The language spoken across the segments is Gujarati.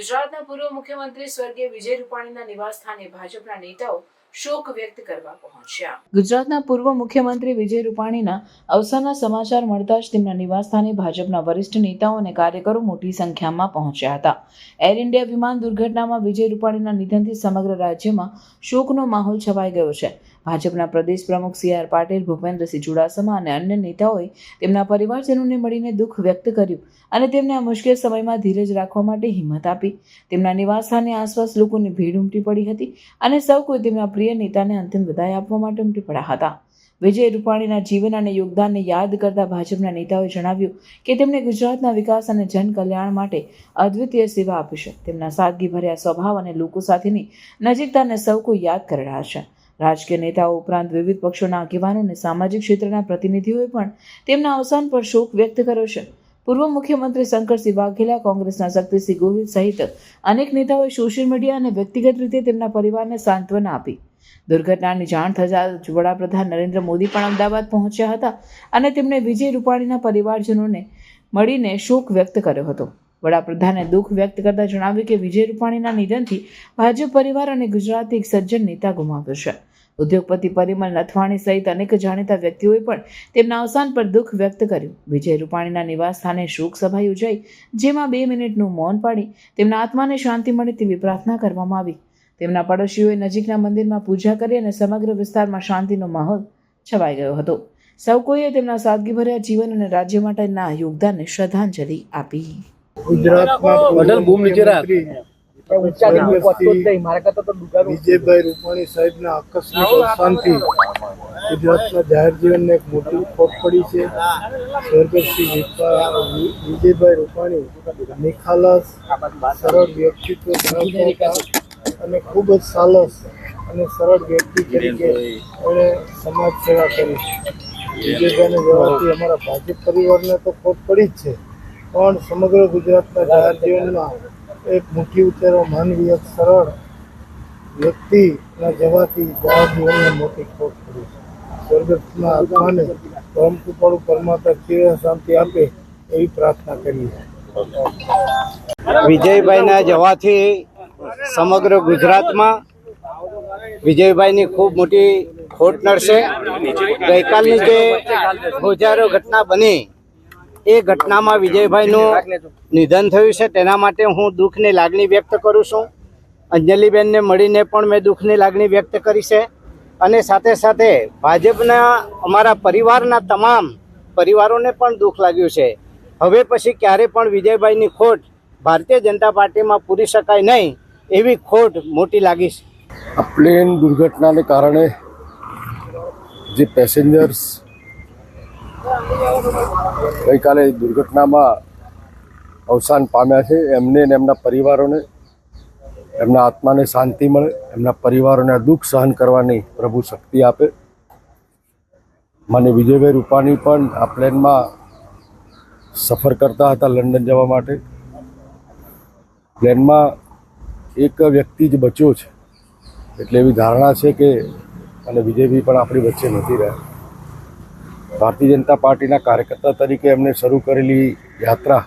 ગુજરાતના પૂર્વ મુખ્યમંત્રી સ્વર્ગીય વિજય રૂપાણીના નિવાસસ્થાને ભાજપના નેતાઓ શોક વ્યક્ત કરવા પહોંચ્યા। ગુજરાતના પૂર્વ મુખ્યમંત્રી વિજય રૂપાણીના અવસાનના સમાચાર મળતા જ તેમના નિવાસસ્થાને ભાજપના વરિષ્ઠ નેતાઓ અને કાર્યકરો મોટી સંખ્યામાં પહોંચ્યા હતા। એર ઇન્ડિયા વિમાન દુર્ઘટનામાં વિજય રૂપાણીના નિધનથી સમગ્ર રાજ્યમાં શોકનો માહોલ છવાઈ ગયો છે। ભાજપના પ્રદેશ પ્રમુખ CR પાટીલ, ભૂપેન્દ્રસિંહ ચુડાસમા અને અન્ય નેતાઓએ તેમના પરિવારજનોને મળીને દુઃખ વ્યક્ત કર્યું અને તેમને આ મુશ્કેલ સમયમાં ધીરજ રાખવા માટે હિંમત આપી। તેમના નિવાસસ્થાનની આસપાસ લોકોની ભીડ ઉમટી પડી હતી અને સૌ કોઈ તેમના પ્રિય નેતાને અંતિમ વિદાય આપવા માટે ઉમટી પડ્યા હતા। વિજય રૂપાણીના જીવન અને યોગદાનને યાદ કરતા ભાજપના નેતાઓએ જણાવ્યું કે તેમણે ગુજરાતના વિકાસ અને જનકલ્યાણ માટે અદ્વિતીય સેવા આપી છે। તેમના સાદગીભર્યા સ્વભાવ અને લોકો સાથેની નજીકતાને સૌ કોઈ યાદ કરી રહ્યા છે। રાજકીય નેતાઓ ઉપરાંત વિવિધ પક્ષોના આગેવાનો અને સામાજિક ક્ષેત્રના પ્રતિનિધિઓએ પણ તેમના અવસાન પર શોક વ્યક્ત કર્યો છે। પૂર્વ મુખ્યમંત્રી શંકરસિંહ વાઘેલા, કોંગ્રેસના શક્તિસિંહ ગોહિલ સહિત અનેક નેતાઓએ સોશિયલ મીડિયા અને વ્યક્તિગત રીતે તેમના પરિવારને સાંત્વના આપી। દુર્ઘટનાની જાણ થતાં વડાપ્રધાન નરેન્દ્ર મોદી પણ અમદાવાદ પહોંચ્યા હતા અને તેમણે વિજય રૂપાણીના પરિવારજનોને મળીને શોક વ્યક્ત કર્યો હતો। વડાપ્રધાને દુઃખ વ્યક્ત કરતા જણાવ્યું કે વિજય રૂપાણીના નિધનથી ભાજપ પરિવાર અને ગુજરાતથી એક સજ્જન નેતા ગુમાવ્યો છે। ઉદ્યોગપતિ પરિમલ નથવાણી સહિત અનેક જાણીતા વ્યક્તિઓએ પણ તેમના અવસાન પર દુઃખ વ્યક્ત કર્યું। વિજય રૂપાણીના નિવાસ સ્થાને શોક સભા યોજાઈ, જેમાં 2 મિનિટનું મૌન પાડી તેમના આત્માને શાંતિ મળે તેવી પ્રાર્થના કરવામાં આવી। તેમના પડોશીઓએ નજીકના મંદિરમાં પૂજા કરી અને સમગ્ર વિસ્તારમાં શાંતિનો માહોલ છવાઈ ગયો હતો। સૌ કોઈએ તેમના સાદગીભર્યા જીવન અને રાજ્ય માટેના યોગદાનને શ્રદ્ધાંજલિ આપી। વિજયભાઈ રૂપાણી સાહેબના આકસ્મિક અવસાનથી ગુજરાતના જાહેર જીવનને એક મોટી ખોટ પડી છે। સ્વર્ગસ્થ વિજયભાઈ રૂપાણી નિખાલસ, સરળ વ્યક્તિત્વ ધરાવતા હતા અને ખૂબ જ સાલસ અને સરળ વ્યક્તિ તરીકે એણે સમાજ સેવા કરી। વિજયભાઈને જવાથી અમારા ભાજપ પરિવારને તો ખોટ પડી જ છે, પણ સમગ્ર ગુજરાતના જાહેર જીવનમાં એક મુઠ્ઠી ઉચ્ચારો માનવીય સરળ વ્યક્તિના જવાથી જાહેર જીવનને મોટી ખોટ પડી। સ્વર્ગસ્થના આત્માને પરમ કૃપાળુ પરમાત્મા ચિર શાંતિ આપે એવી પ્રાર્થના કરીએ। વિજયભાઈના જવાથી સમગ્ર ગુજરાતમાં વિજયભાઈની ખૂબ મોટી ખોટ નડશે। ગઈકાલની જે ગોજારો ઘટના બની એ ઘટનામાં વિજયભાઈનું નિધન થયું છે, તેના માટે હું દુઃખની લાગણી વ્યક્ત કરું છું। અંજલિબેનને મળીને પણ મેં દુઃખની લાગણી વ્યક્ત કરી છે અને સાથે સાથે ભાજપના અમારા પરિવારના તમામ પરિવારોને પણ દુઃખ લાગ્યું છે। હવે પછી ક્યારે પણ વિજયભાઈની ખોટ ભારતીય જનતા પાર્ટીમાં પૂરી શકાય નહીં એવી ખોટ મોટી લાગી છે। આ પ્લેન દુર્ઘટનાને કારણે જે પેસેન્જર્સ ગઈકાલે દુર્ઘટનામાં અવસાન પામ્યા છે એમને અને એમના પરિવારોને એમના આત્માને શાંતિ મળે, એમના પરિવારોને દુઃખ સહન કરવાની પ્રભુ શક્તિ આપે। માનનીય વિજયભાઈ રૂપાણી પણ આ પ્લેનમાં સફર કરતા હતા લંડન જવા માટે। પ્લેનમાં એક વ્યક્તિ જ બચ્યો છે, એટલે એવી ધારણા છે કે અને વિજયભાઈ પણ આપણી વચ્ચે નથી રહ્યા। ભારતીય જનતા પાર્ટીના કાર્યકર્તા તરીકે એમને શરૂ કરેલી યાત્રા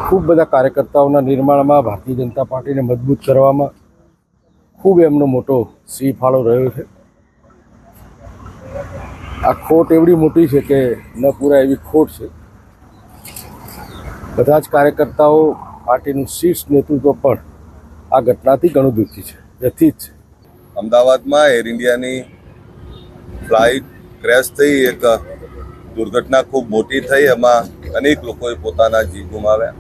ખૂબ બધા કાર્યકર્તાઓના નિર્માણમાં, ભારતીય જનતા પાર્ટીને મજબૂત કરવામાં ખૂબ એમનો મોટો સિંહ ફાળો રહ્યો છે। આ ખોટ એવડી મોટી છે કે ન પૂરા એવી ખોટ છે। બધા જ કાર્યકર્તાઓ, પાર્ટીનું શીર્ષ નેતૃત્વ પણ આ ઘટનાથી ઘણું દુઃખી છે, વ્યથિત છે। અમદાવાદમાં એર ઇન્ડિયાની ફ્લાઇટ ક્રેશ થઈ, એક દુર્ઘટના ખૂબ મોટી થઈ, એમાં અનેક લોકોએ પોતાના જીવ ગુમાવ્યા।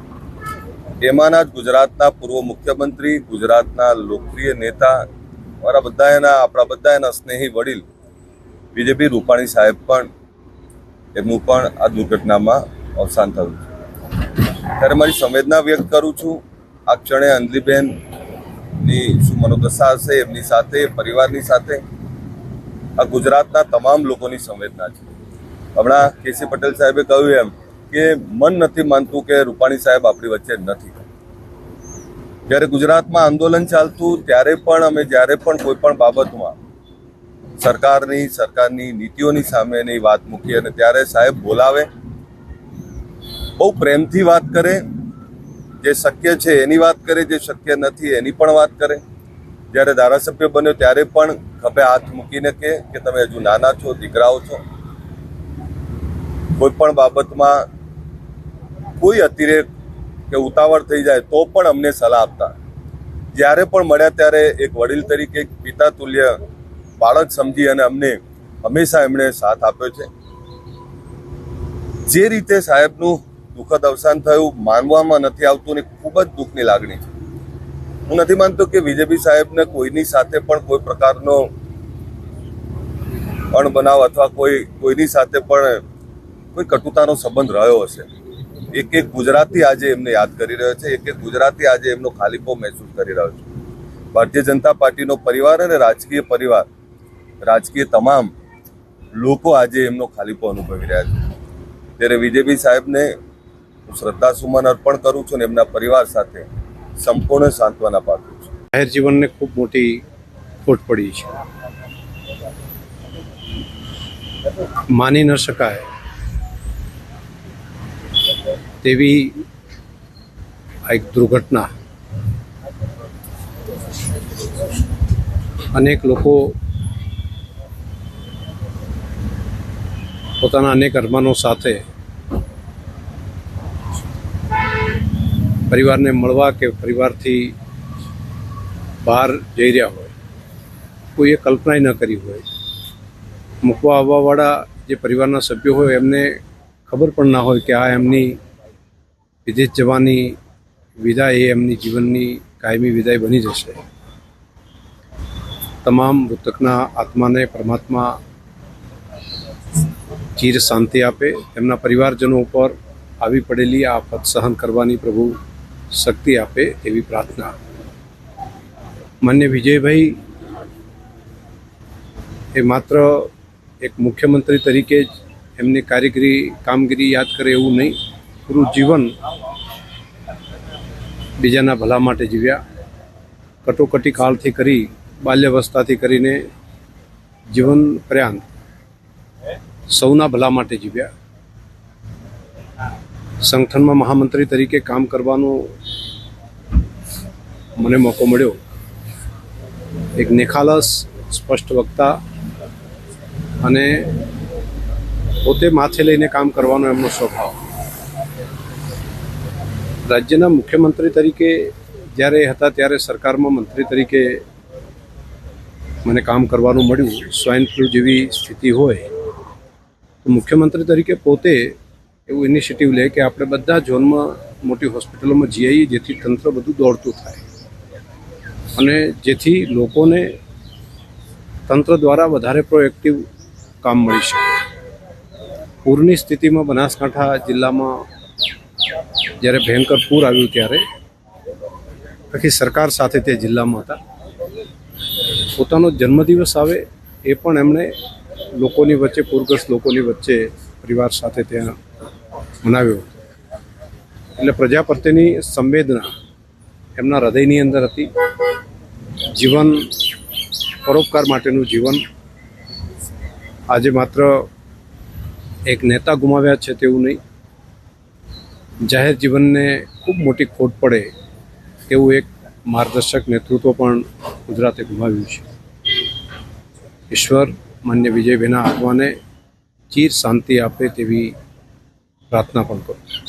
એમાંના જ ગુજરાતના પૂર્વ મુખ્યમંત્રી, ગુજરાતના લોકપ્રિય નેતા, આપણા બધા એના સ્નેહી વડીલ વિજયભાઈ રૂપાણી સાહેબ પણ એમનું પણ આ દુર્ઘટનામાં અવસાન થયું છે। ત્યારે મારી સંવેદના વ્યક્ત કરું છું। આ ક્ષણે અંજલિબેનની શું મનોદશા હશે, એમની સાથે, પરિવારની સાથે આ ગુજરાતના તમામ લોકોની સંવેદના છે। હમણાં કેસી પટેલ સાહેબે કહ્યું એમ કે મન નથી માનતું કે રૂપાણી સાહેબ આપણી વચ્ચે નથી। જ્યારે ગુજરાતમાં આંદોલન ચાલતું ત્યારે પણ અમે જ્યારે પણ કોઈ પણ બાબતમાં સરકારની નીતિઓની સામેની વાત મૂકી અને ત્યારે સાહેબ બોલાવે, બહુ પ્રેમથી વાત કરે જે શક્ય છે એની વાત કરે, જે શક્ય નથી એની પણ વાત કરે. જ્યારે ધારાસભ્ય બન્યો ત્યારે પણ ખભે હાથ મૂકીને કે તમે હજુ નાના છો, દીકરાઓ છો, કોઈ પણ બાબતમાં કોઈ અતિરેક કે ઉતાવળ થઈ જાય તો પણ અમને સલાહ આપતા. જ્યારે પણ મળ્યા ત્યારે એક વડીલ તરીકે, એક પિતા તુલ્ય બાળક સમજી અને અમને હંમેશા એમણે સાથ આપ્યો છે. જે રીતે સાહેબનું દુઃખદ અવસાન થયું માનવામાં નથી આવતું ને ખૂબ જ દુઃખની લાગણી છે. હું નથી માનતો કે બીજેપી સાહેબને કોઈની સાથે પણ કોઈ પ્રકારનો અણબનાવ અથવા કોઈની સાથે પણ કોઈ કટુતાનો સંબંધ રહ્યો હશે. એક એક ગુજરાતી આજે એમને યાદ કરી રહ્યો છે, એક એક ગુજરાતી આજે એમનો ખાલીપો મહેસૂસ કરી રહ્યો છે. ભારતીય જનતા પાર્ટીનો પરિવાર અને રાજકીય પરિવાર, રાજકીય તમામ લોકો આજે એમનો ખાલીપો અનુભવી રહ્યા છે. ત્યારે બીજેપી સાહેબને હું શ્રદ્ધાસુમન અર્પણ કરું છું અને એમના પરિવાર સાથે સંપૂર્ણ સાંત્વના પાઠવું છું. જાહેર જીવનને ખૂબ મોટી ખોટ પડી છે. માની ન શકાય તેવી આ એક દુર્ઘટના. અનેક લોકો પોતાના અનેક અરમાનો સાથે પરિવારને મળવા કે પરિવારથી બહાર જઈ રહ્યા હોય, કોઈએ કલ્પના ન કરી હોય. મૂકવા આવવાવાળા જે પરિવારના સભ્યો હોય એમને ખબર પણ ના હોય કે આ એમની વિદેશ જવાની વિદાય એ એમની જીવનની કાયમી વિદાય બની જશે. તમામ મૃતકના આત્માને પરમાત્મા ચીર શાંતિ આપે. તેમના પરિવારજનો ઉપર આવી પડેલી આફત સહન કરવાની પ્રભુ શક્તિ આપે એવી પ્રાર્થના. માન્ય વિજયભાઈ એ માત્ર એક મુખ્યમંત્રી તરીકે જ એમની કામગીરી યાદ કરે એવું નહીં, પૂરું જીવન બીજાના ભલા માટે જીવ્યા. કટોકટી કાળથી કરી, બાલ્યાવસ્થાથી કરીને જીવન પર્યંત સૌના ભલા માટે જીવ્યા. સંગઠનમાં મહામંત્રી તરીકે કામ કરવાનો મને મોકો મળ્યો. એક નિખાલસ, સ્પષ્ટ વક્તા અને પોતે માથે લઈને કામ કરવાનો એમનો સ્વભાવ. રાજ્યના મુખ્યમંત્રી તરીકે જ્યારે હતા ત્યારે સરકારમાં મંત્રી તરીકે મને કામ કરવાનું મળ્યું. સ્વાઇન ફ્લૂ જેવી સ્થિતિ હોય તો મુખ્યમંત્રી તરીકે પોતે એવું ઇનિશિયેટિવ લે કે આપણે બધા ઝોનમાં મોટી હોસ્પિટલોમાં જઈ આવીએ, જેથી તંત્ર બધું દોડતું થાય અને જેથી લોકોને તંત્ર દ્વારા વધારે પ્રોએક્ટિવ કામ મળી શકે. પૂરની સ્થિતિમાં બનાસકાંઠા જિલ્લામાં જ્યારે ભયંકર પૂર આવ્યું ત્યારે આખી સરકાર સાથે તે જિલ્લામાં હતા. પોતાનો જન્મદિવસ આવે એ પણ એમણે લોકોની વચ્ચે, પૂરગ્રસ્ત લોકોની વચ્ચે પરિવાર સાથે ત્યાં મનાવ્યો. એટલે પ્રજા પ્રત્યેની સંવેદના એમના હૃદયની અંદર હતી. જીવન, પરોપકાર માટેનું જીવન. આજે માત્ર એક નેતા ગુમાવ્યા છે તેવું નહીં, જાહેર જીવનને ખૂબ મોટી ખોટ પડે એવું એક માર્ગદર્શક નેતૃત્વ પણ ગુજરાતે ગુમાવ્યું છે. ઈશ્વર માન્ય વિજયભાઈના આત્માને ચીર શાંતિ આપે તેવી પ્રાર્થના પણ કરું છું.